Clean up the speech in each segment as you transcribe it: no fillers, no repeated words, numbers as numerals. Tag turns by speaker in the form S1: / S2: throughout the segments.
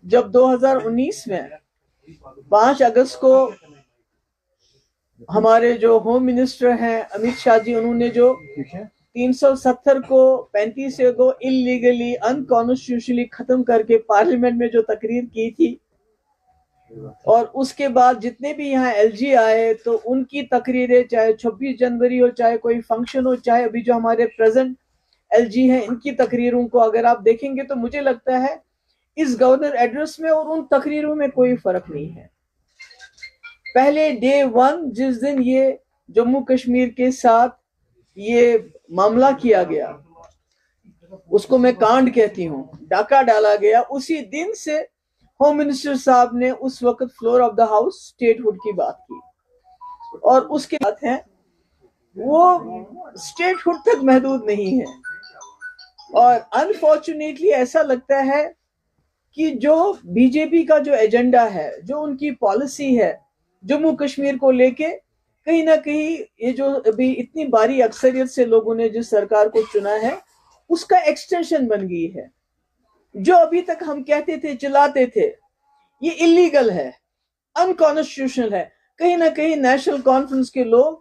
S1: جب 2019 میں 5 اگست کو ہمارے جو ہوم منسٹر ہیں امت شاہ جی، انہوں نے جو 370 کو 35 کو انلیگلی انکانسٹیٹیوشنلی ختم کر کے پارلیمنٹ میں جو تقریر کی تھی، اور اس کے بعد جتنے بھی یہاں ایل جی آئے تو ان کی تقریریں، چاہے 26 جنوری ہو، چاہے کوئی فنکشن ہو، چاہے ابھی جو ہمارے پریزنٹ ایل جی ہیں ان کی تقریروں کو اگر آپ دیکھیں گے تو مجھے لگتا ہے اس گورنر ایڈریس میں اور ان تقریروں میں کوئی فرق نہیں ہے۔ پہلے ڈے 1 جس دن یہ جموں کشمیر کے ساتھ یہ معاملہ کیا گیا، اس کو میں کانڈ کہتی ہوں، ڈاکہ ڈالا گیا، اسی دن سے ہوم منسٹر صاحب نے اس وقت floor of the house statehood کی بات کی، اور اس کے بات ہے وہ اسٹیٹ ہوڈ تک محدود نہیں ہے۔ اور انفارچونیٹلی ایسا لگتا ہے کہ جو بی جے پی کا جو ایجنڈا ہے، جو ان کی پالیسی ہے جموں کشمیر کو لے کے، کہیں نہ کہیں یہ جو ابھی اتنی باری اکثریت سے لوگوں نے جس سرکار کو چنا ہے اس کا ایکسٹینشن بن گئی ہے۔ جو ابھی تک ہم کہتے تھے، چلاتے تھے یہ اللیگل ہے، انکانسٹیٹیوشنل ہے، کہیں نہ کہیں نیشنل کانفرنس کے لوگ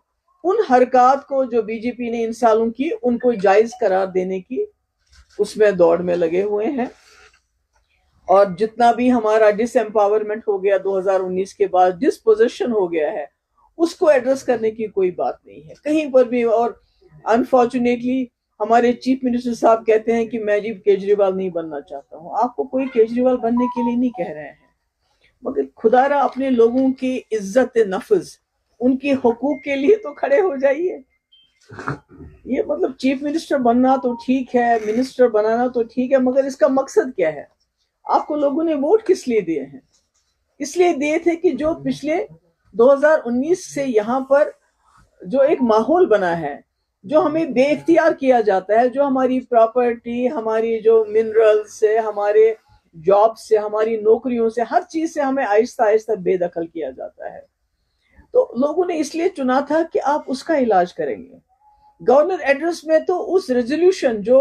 S1: ان حرکات کو جو بی جے پی نے ان سالوں کی ان کو جائز قرار دینے کی اس میں دوڑ میں لگے ہوئے ہیں۔ اور جتنا بھی ہمارا ڈس امپاورمنٹ ہو گیا 2019 کے بعد، ڈس پوزیشن ہو گیا ہے، اس کو ایڈریس کرنے کی کوئی بات نہیں ہے کہیں پر بھی۔ اور انفارچونیٹلی ہمارے چیف منسٹر صاحب کہتے ہیں کہ میں جی کیجریوال نہیں بننا چاہتا ہوں۔ آپ کو کوئی کیجریوال بننے کے لیے نہیں کہہ رہے ہیں، مگر خدا را اپنے لوگوں کی عزت نفس، ان کے حقوق کے لیے تو کھڑے ہو جائیے۔ یہ مطلب چیف منسٹر بننا تو ٹھیک ہے، منسٹر بنانا تو ٹھیک ہے، مگر اس کا مقصد کیا ہے؟ آپ کو لوگوں نے ووٹ کس لیے دیے ہیں؟ اس لیے دیے تھے کہ جو پچھلے 2019 سے یہاں پر جو ایک ماحول بنا ہے، جو ہمیں بے اختیار کیا جاتا ہے، جو ہماری پراپرٹی، ہماری جو منرل سے، ہمارے جاب سے، ہماری نوکریوں سے، ہر چیز سے ہمیں آہستہ آہستہ بے دخل کیا جاتا ہے، تو لوگوں نے اس لیے چنا تھا کہ آپ اس کا علاج کریں گے۔ گورنر ایڈریس میں تو اس ریزولوشن جو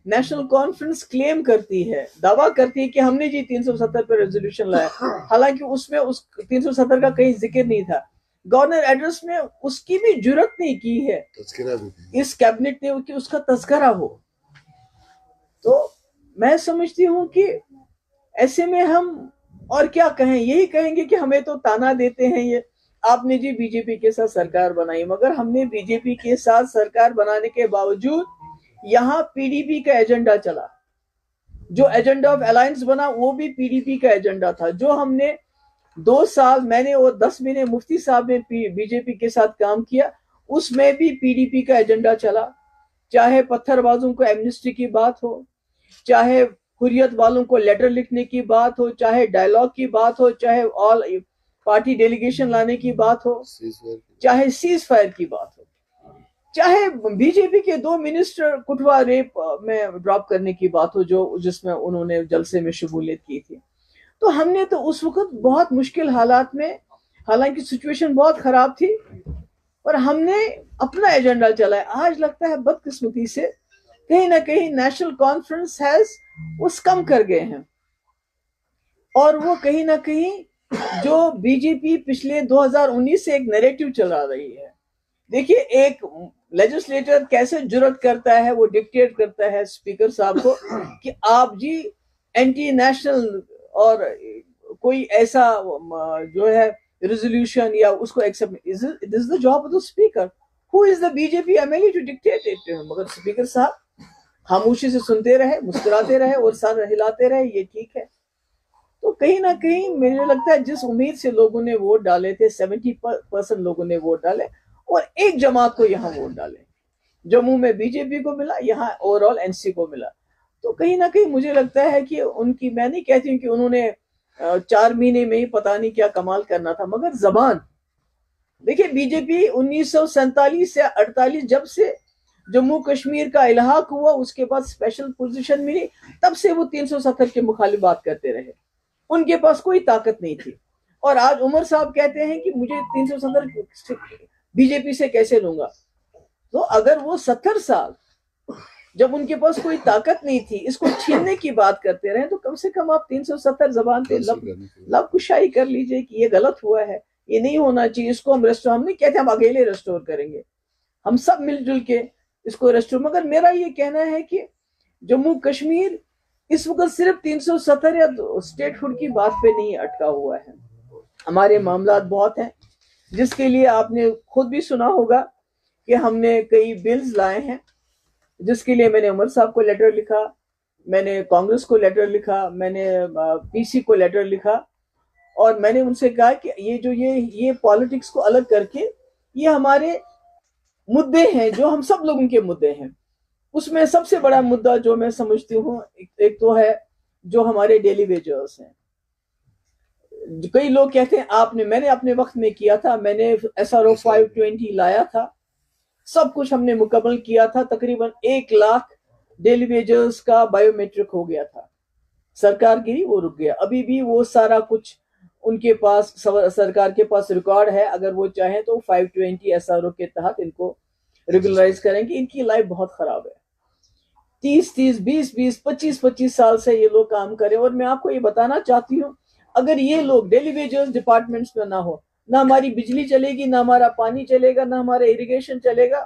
S1: نیشنل کانفرنس کلیم کرتی ہے، دعویٰ کرتی ہے کہ ہم نے جی 370 پہ ریزولوشن لایا، حالانکہ اس میں اس 370 کا کہیں ذکر نہیں تھا۔ گورنر ایڈریس میں اس کی بھی جرت نہیں کی ہے اس کیبنٹ نے کہ اس کا تذکرہ ہو۔ تو میں سمجھتی ہوں کہ ایسے میں ہم اور کیا کہیں، یہی کہیں گے کہ ہمیں تو تانا دیتے ہیں یہ آپ نے جی بی جے پی کے ساتھ سرکار بنائی، مگر ہم نے بی جے پی کے ساتھ سرکار بنانے کے باوجود یہاں پی ڈی پی کا ایجنڈا چلا، جو ایجنڈا آف الائنس بنا وہ بھی پی ڈی پی کا ایجنڈا تھا، جو ہم نے 2 سال میں نے اور 10 مہینے مفتی صاحب نے بی جے پی کے ساتھ کام کیا، اس میں بھی پی ڈی پی کا ایجنڈا چلا، چاہے پتھر بازوں کو ایمنسٹی کی بات ہو، چاہے حریت والوں کو لیٹر لکھنے کی بات ہو، چاہے ڈائلاگ کی بات ہو، چاہے آل پارٹی ڈیلیگیشن لانے کی بات ہو، چاہے سیز فائر کی بات ہو، چاہے بی جے پی کے 2 منسٹر کٹھوا ریپ میں ڈراپ کرنے کی بات ہو جو جس میں انہوں نے جلسے میں شمولیت کی تھی۔ تو ہم نے تو اس وقت بہت مشکل حالات میں، حالانکہ سچویشن بہت خراب تھی، اور ہم نے اپنا ایجنڈا چلایا۔ آج لگتا ہے بدقسمتی سے کہیں نہ کہیں نیشنل کانفرنس وہ کم کر گئے ہیں، اور وہ کہیں نہ کہیں جو بی جے پی پچھلے 2019 سے ایک نیریٹو چلا رہی ہے۔ دیکھیے ایک لیجسلیٹر کیسے جرت کرتا ہے، وہ ڈکٹیٹ کرتا ہے اسپیکر صاحب کو کہ آپ جی اینٹی نیشنل اور کوئی ایسا جو ہے ریزولوشن یا اس کو accept, it is the job of the speaker, who is the B J P M L A to dictate it, مگر اسپیکر صاحب خاموشی سے سنتے رہے، مسکراتے رہے اور سر ہلاتے رہے، یہ ٹھیک ہے۔ تو کہیں نہ کہیں مجھے لگتا ہے جس امید سے لوگوں نے ووٹ ڈالے تھے، 70% لوگوں نے ووٹ ڈالے اور ایک جماعت کو یہاں ووٹ ڈالے، جموں میں بی جے پی کو ملا، یہاں اوور آل این سی کو ملا، تو کہیں نہ کہیں مجھے لگتا ہے کہ ان کی، میں نہیں کہتی ہوں کہ انہوں نے 4 مہینے میں ہی پتہ نہیں کیا کمال کرنا تھا، مگر زبان دیکھیں، بی جے پی 1947 سے 48 جب سے جموں کشمیر کا الحاق ہوا، اس کے بعد اسپیشل پوزیشن ملی، تب سے وہ 370 کے مخالف بات کرتے رہے، ان کے پاس کوئی طاقت نہیں تھی۔ اور آج عمر صاحب کہتے ہیں کہ مجھے 370 بی جے پی سے کیسے لوں گا، تو اگر وہ 70 سال جب ان کے پاس کوئی طاقت نہیں تھی، اس کو چھیننے کی بات کرتے رہے، تو کم سے کم آپ 370 زبان پہ لب کشائی کر لیجئے کہ یہ غلط ہوا ہے، یہ نہیں ہونا چاہیے، اس کو ہم نہیں کہتے ہم اکیلے ریسٹور کریں گے، ہم سب مل جل کے اس کو ریسٹور. مگر میرا یہ کہنا ہے کہ جموں کشمیر اس وقت صرف 370 یا اسٹیٹ ہوڈ کی بات پہ نہیں اٹکا ہوا ہے. ہمارے معاملات بہت ہیں، جس کے لیے آپ نے خود بھی سنا ہوگا کہ ہم نے کئی بلز لائے ہیں، جس کے لیے میں نے عمر صاحب کو لیٹر لکھا، میں نے کانگریس کو لیٹر لکھا، میں نے پی سی کو لیٹر لکھا، اور میں نے ان سے کہا کہ یہ پالیٹکس کو الگ کر کے یہ ہمارے مدعے ہیں جو ہم سب لوگوں کے مدعے ہیں. اس میں سب سے بڑا مدعا جو میں سمجھتی ہوں، ایک تو ہے جو ہمارے ڈیلی ویجرز ہیں. کئی لوگ کہتے ہیں میں نے اپنے وقت میں کیا تھا، میں نے SRO 520 لایا تھا، سب کچھ ہم نے مکمل کیا تھا، تقریباً 1 لاکھ ڈیلی ویجرز کا بائیو میٹرک ہو گیا تھا. سرکار کی نہیں، وہ رک گیا. ابھی بھی وہ سارا کچھ ان کے پاس، سرکار کے پاس ریکارڈ ہے. اگر وہ چاہیں تو 520 SRO کے تحت ان کو ریگولرائز کریں گے. ان کی لائف بہت خراب ہے، 30 20 25 سال سے یہ لوگ کام کریں. اور میں آپ کو یہ بتانا چاہتی ہوں، اگر یہ لوگ ڈیلی ویجرز ڈپارٹمنٹس میں نہ ہو، نہ ہماری بجلی چلے گی، نہ ہمارا پانی چلے گا، نہ ہمارا اریگیشن چلے گا،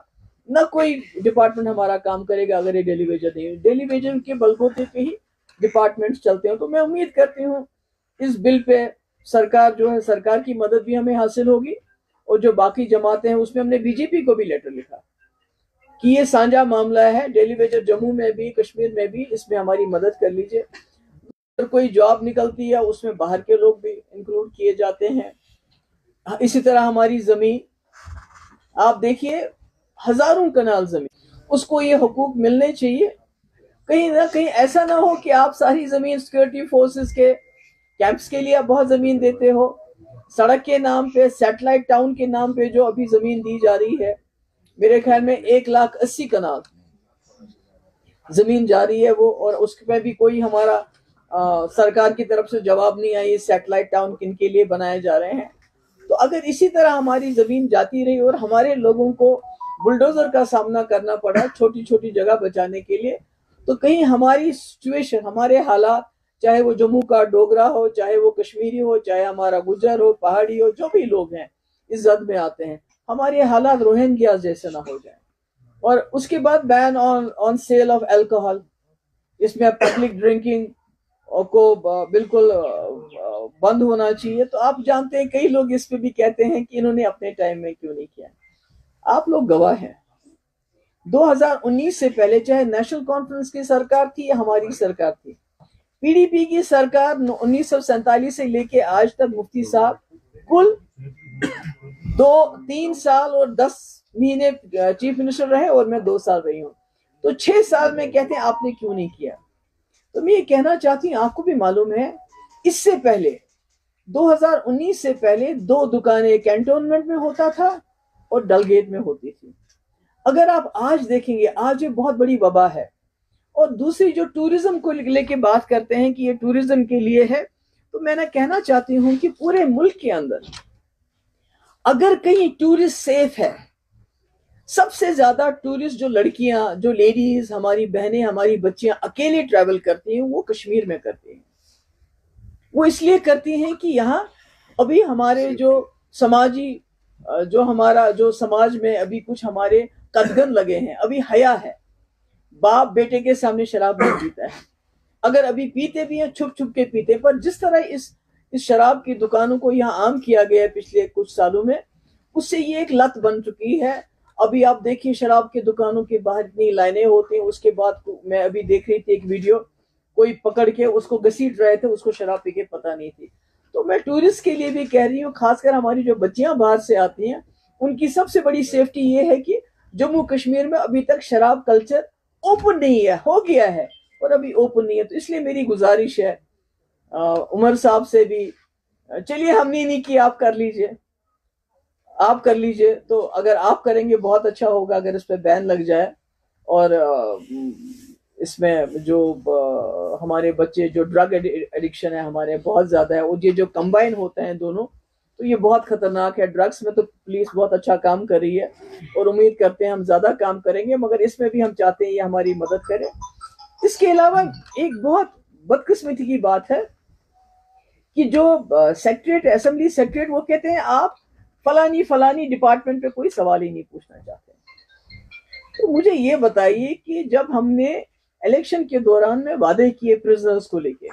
S1: نہ کوئی ڈپارٹمنٹ ہمارا کام کرے گا اگر یہ ڈیلی ویجر نہیں. ڈیلی ویجر کے بلبوتے پہ ہی ڈپارٹمنٹس چلتے ہیں. تو میں امید کرتی ہوں اس بل پہ سرکار کی مدد بھی ہمیں حاصل ہوگی. اور جو باقی جماعتیں ہیں، اس میں ہم نے BJP کو بھی لیٹر لکھا کہ یہ سانجا معاملہ ہے، ڈیلی ویجر جموں میں بھی، کشمیر میں بھی، اس میں ہماری مدد کر لیجئے. اگر کوئی جاب نکلتی ہے اس میں باہر کے لوگ بھی انکلوڈ کیے جاتے ہیں. اسی طرح ہماری زمین، آپ دیکھیے ہزاروں کنال زمین، اس کو یہ حقوق ملنے چاہیے. کہیں نہ کہیں ایسا نہ ہو کہ آپ ساری زمین سیکورٹی فورسز کے کیمپس کے لیے بہت زمین دیتے ہو. سڑک کے نام پہ، سیٹلائٹ ٹاؤن کے نام پہ جو ابھی زمین دی جا رہی ہے، میرے خیال میں 1,80,000 کنال زمین جا رہی ہے وہ، اور اس پہ بھی کوئی ہمارا سرکار کی طرف سے جواب نہیں آئی. سیٹلائٹ ٹاؤن کن کے لیے بنائے جا رہے ہیں؟ تو اگر اسی طرح ہماری زمین جاتی رہی اور ہمارے لوگوں کو بلڈوزر کا سامنا کرنا پڑا چھوٹی چھوٹی جگہ بچانے کے لیے، تو کہیں ہماری سچویشن، ہمارے حالات، چاہے وہ جموں کا ڈوگرا ہو، چاہے وہ کشمیری ہو، چاہے ہمارا گجر ہو، پہاڑی ہو، جو بھی لوگ ہیں اس زد میں آتے ہیں، ہمارے حالات روہنگیا جیسے نہ ہو جائیں. اور اس کے بعد بین آن سیل آف الکوہل، اس میں پبلک ڈرنکنگ کو بالکل بند ہونا چاہیے. تو آپ جانتے ہیں کئی لوگ اس پہ بھی کہتے ہیں کہ انہوں نے اپنے ٹائم میں کیوں نہیں کیا. آپ لوگ گواہ ہیں، 2019 سے پہلے چاہے نیشنل کانفرنس کی سرکار تھی یا ہماری سرکار تھی، PDP کی سرکار 1947 سے لے کے آج تک مفتی صاحب کل 3 سال اور 10 مہینے چیف منسٹر رہے، اور میں 2 سال رہی ہوں. تو 6 سال میں کہتے ہیں آپ نے کیوں نہیں کیا. تو میں یہ کہنا چاہتی ہوں، آپ کو بھی معلوم ہے اس سے پہلے 2019 سے پہلے 2 دکانیں کینٹونمنٹ میں ہوتا تھا اور ڈل گیٹ میں ہوتی تھی. اگر آپ آج دیکھیں گے، آج یہ بہت بڑی وبا ہے. اور دوسری جو ٹورزم کو لے کے بات کرتے ہیں کہ یہ ٹورزم کے لیے ہے، تو میں نے کہنا چاہتی ہوں کہ پورے ملک کے اندر اگر کہیں ٹورسٹ سیف ہے، سب سے زیادہ ٹورسٹ جو لڑکیاں، جو لیڈیز، ہماری بہنیں، ہماری بچیاں اکیلے ٹریول کرتی ہیں، وہ کشمیر میں کرتی ہیں. وہ اس لیے کرتی ہیں کہ یہاں ابھی ہمارے جو سماجی، جو سماج میں ابھی کچھ ہمارے قدغن لگے ہیں، ابھی حیا ہے. باپ بیٹے کے سامنے شراب نہیں پیتا ہے، اگر ابھی پیتے بھی ہیں چھپ چھپ کے پیتے. پر جس طرح اس شراب کی دکانوں کو یہاں عام کیا گیا ہے پچھلے کچھ سالوں میں، اس سے یہ ایک لت بن چکی ہے. ابھی آپ دیکھیے شراب کے دکانوں کے باہر اتنی لائنیں ہوتی ہیں. اس کے بعد میں ابھی دیکھ رہی تھی ایک ویڈیو، کوئی پکڑ کے اس کو گھسیٹ رہے تھے، اس کو شراب پی کے پتہ نہیں تھی. تو میں ٹورسٹ کے لیے بھی کہہ رہی ہوں، خاص کر ہماری جو بچیاں باہر سے آتی ہیں، ان کی سب سے بڑی سیفٹی یہ ہے کہ جموں کشمیر میں ابھی تک شراب کلچر اوپن نہیں ہے، ہو گیا ہے اور ابھی اوپن نہیں ہے. تو اس لیے میری گزارش ہے عمر صاحب سے بھی، چلیے ہم نے نہیں کیا، آپ کر لیجئے، آپ کر لیجئے. تو اگر آپ کریں گے بہت اچھا ہوگا، اگر اس پہ بین لگ جائے. اور اس میں جو ہمارے بچے جو ڈرگ ایڈکشن ہے ہمارے بہت زیادہ ہے، اور یہ جو کمبائن ہوتے ہیں دونوں، تو یہ بہت خطرناک ہے. ڈرگس میں تو پولیس بہت اچھا کام کر رہی ہے اور امید کرتے ہیں ہم زیادہ کام کریں گے, مگر اس میں بھی ہم چاہتے ہیں یہ ہماری مدد کرے. اس کے علاوہ ایک بہت بدقسمتی کی بات ہے کہ جو سیکریٹریٹ, اسمبلی سیکریٹریٹ, وہ کہتے ہیں آپ فلانی ڈپارٹمنٹ پہ کوئی سوال ہی نہیں پوچھنا چاہتے. تو مجھے یہ بتائیے کہ جب ہم نے الیکشن کے دوران میں وعدے کیے پرزنرز کو لے کے,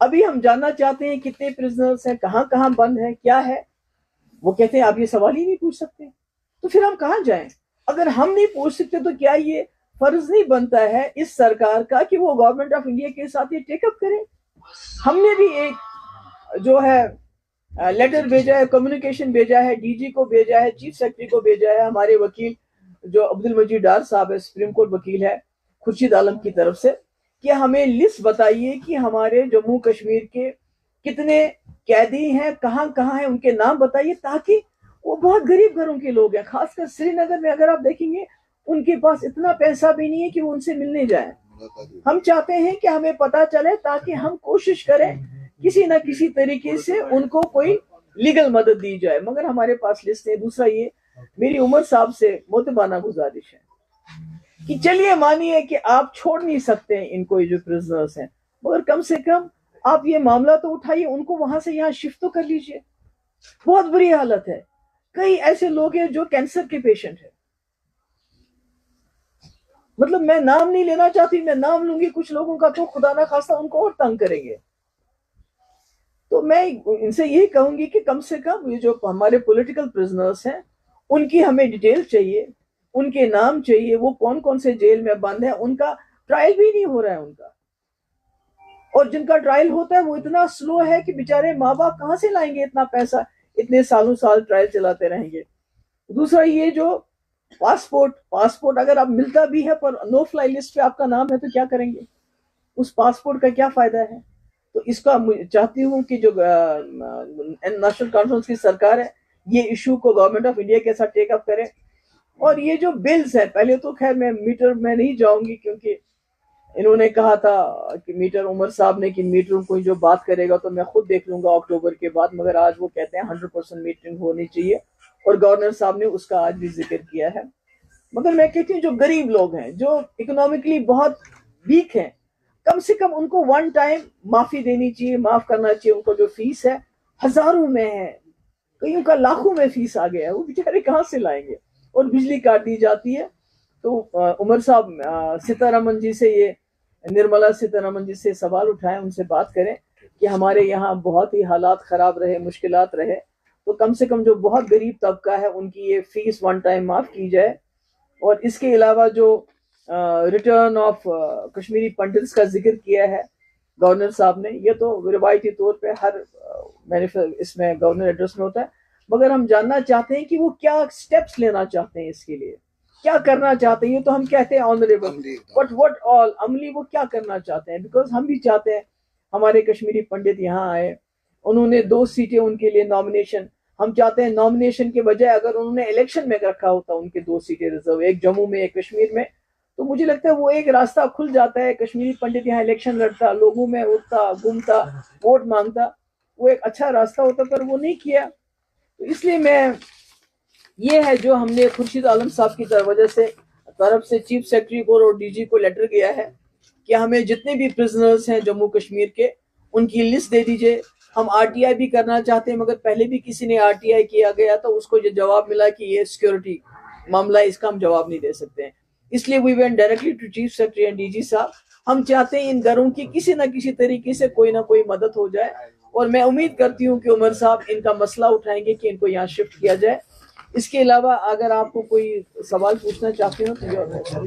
S1: ابھی ہم جاننا چاہتے ہیں کتنے پرزنرز ہیں, کہاں کہاں بند ہیں, کیا ہے, وہ کہتے ہیں آپ یہ سوال ہی نہیں پوچھ سکتے. تو پھر ہم کہاں جائیں؟ اگر ہم نہیں پوچھ سکتے تو کیا یہ فرض نہیں بنتا ہے اس سرکار کا کہ وہ گورنمنٹ آف انڈیا کے ساتھ یہ ٹیک اپ کرے؟ ہم نے بھی ایک جو ہے لیٹر بھیجا ہے, کمیونیکیشن بھیجا ہے, ڈی جی کو بھیجا ہے, چیف سیکرٹری کو بھیجا ہے, ہمارے وکیل جو عبد المجید ڈار صاحب ہے, سپریم کورٹ وکیل ہے, خورشید عالم کی طرف سے, کہ ہمیں لسٹ بتائیے کہ ہمارے جموں کشمیر کے کتنے قیدی ہیں, کہاں کہاں ہیں, ان کے نام بتائیے, تاکہ وہ بہت غریب گھروں کے لوگ ہیں, خاص کر سری نگر میں اگر آپ دیکھیں گے ان کے پاس اتنا پیسہ بھی نہیں ہے کہ وہ ان سے ملنے جائیں. ہم چاہتے ہیں کہ ہمیں پتا چلے تاکہ ہم کوشش کریں کسی نہ کسی طریقے سے ان کو کوئی لیگل مدد دی جائے, مگر ہمارے پاس لسٹ ہے. دوسرا یہ میری عمر صاحب سے مؤدبانہ گزارش ہے کہ چلیے مانیے کہ آپ چھوڑ نہیں سکتے ہیں ان کو, یہ جو پرزنرز ہیں, مگر کم سے کم آپ یہ معاملہ تو اٹھائیے, ان کو وہاں سے یہاں شفٹ تو کر لیجئے. بہت بری حالت ہے. کئی ایسے لوگ ہیں جو کینسر کے پیشنٹ ہیں. مطلب میں نام نہیں لینا چاہتی, میں نام لوں گی کچھ لوگوں کا تو خدا نہ خواستہ ان کو اور تنگ کریں گے. تو میں ان سے یہی کہوں گی کہ کم سے کم یہ جو ہمارے پولیٹیکل پرزنرز ہیں ان کی ہمیں ڈیٹیل چاہیے, ان کے نام چاہیے, وہ کون کون سے جیل میں بند ہیں, ان کا ٹرائل بھی نہیں ہو رہا ہے ان کا, اور جن کا ٹرائل ہوتا ہے وہ اتنا سلو ہے کہ بیچارے ماں باپ کہاں سے لائیں گے اتنا پیسہ, اتنے سالوں سال ٹرائل چلاتے رہیں گے. دوسرا یہ جو پاسپورٹ اگر آپ ملتا بھی ہے پر نو فلائی لسٹ پہ آپ کا نام ہے تو کیا کریں گے, اس پاسپورٹ کا کیا فائدہ ہے؟ تو اس کا چاہتی ہوں کہ جو نیشنل کانفرنس کی سرکار ہے یہ ایشو کو گورنمنٹ آف انڈیا کے ساتھ ٹیک اپ کرے. اور یہ جو بلز ہے, پہلے تو خیر میں میٹر میں نہیں جاؤں گی کیونکہ انہوں نے کہا تھا کہ میٹر, عمر صاحب نے, کہ میٹر کو جو بات کرے گا تو میں خود دیکھ لوں گا اکتوبر کے بعد, مگر آج وہ کہتے ہیں 100% میٹنگ ہونی چاہیے, اور گورنر صاحب نے اس کا آج بھی ذکر کیا ہے. مگر میں کہتی ہوں جو غریب لوگ ہیں, جو اکنامکلی بہت ویک ہیں, کم سے کم ان کو ون ٹائم معافی دینی چاہیے, معاف کرنا چاہیے. ان کو جو فیس ہے ہزاروں میں ہے, کئیوں کا لاکھوں میں فیس آ گیا ہے, وہ بیچارے کہاں سے لائیں گے؟ اور بجلی کاٹ دی جاتی ہے. تو عمر صاحب سیتارمن جی سے, یہ نرملا سیتارمن جی سے سوال اٹھائیں, ان سے بات کریں کہ ہمارے یہاں بہت ہی حالات خراب رہے, مشکلات رہے, تو کم سے کم جو بہت غریب طبقہ ہے ان کی یہ فیس ون ٹائم معاف کی جائے. اور اس کے علاوہ جو ریٹرن آف کشمیری پنڈتس کا ذکر کیا ہے گورنر صاحب نے, یہ تو روایتی طور پہ ہر اس میں گورنر ایڈریس میں ہوتا ہے, مگر ہم جاننا چاہتے ہیں کہ وہ کیا سٹیپس لینا چاہتے ہیں, اس کے لیے کیا کرنا چاہتے ہیں. یہ تو ہم کہتے ہیں آنریبل, بٹ وٹ آل عملی وہ کیا کرنا چاہتے ہیں, بیکاز ہم بھی چاہتے ہیں ہمارے کشمیری پنڈت یہاں آئے, انہوں نے 2 سیٹیں ان کے لیے نامینیشن, ہم چاہتے ہیں نامینیشن کے بجائے اگر انہوں نے الیکشن میں رکھا ہوتا ان کے 2 سیٹیں ریزرو, ایک جموں میں ایک کشمیر میں, تو مجھے لگتا ہے وہ ایک راستہ کھل جاتا ہے. کشمیری پنڈت یہاں الیکشن لڑتا, لوگوں میں اٹھتا, گھومتا, ووٹ مانگتا, وہ ایک اچھا راستہ ہوتا, پر وہ نہیں کیا. تو اس لیے میں یہ ہے جو ہم نے خورشید عالم صاحب کی طرف سے چیف سیکرٹری کو اور ڈی جی کو لیٹر کیا ہے کہ ہمیں جتنے بھی پرزنرز ہیں جموں کشمیر کے ان کی لسٹ دے دیجئے. ہم آر ٹی آئی بھی کرنا چاہتے ہیں, مگر پہلے بھی کسی نے آر ٹی آئی کیا گیا تو اس کو یہ جواب ملا کہ یہ سیکیورٹی معاملہ, اس کا ہم جواب نہیں دے سکتے ہیں. اس لیے we went directly to chief secretary and D G صاحب. ہم چاہتے ہیں ان گھروں کی کسی نہ کسی طریقے سے کوئی نہ کوئی مدد ہو جائے, اور میں امید کرتی ہوں کہ عمر صاحب ان کا مسئلہ اٹھائیں گے کہ ان کو یہاں شفٹ کیا جائے. اس کے علاوہ اگر آپ کو کوئی سوال پوچھنا چاہتے ہو تو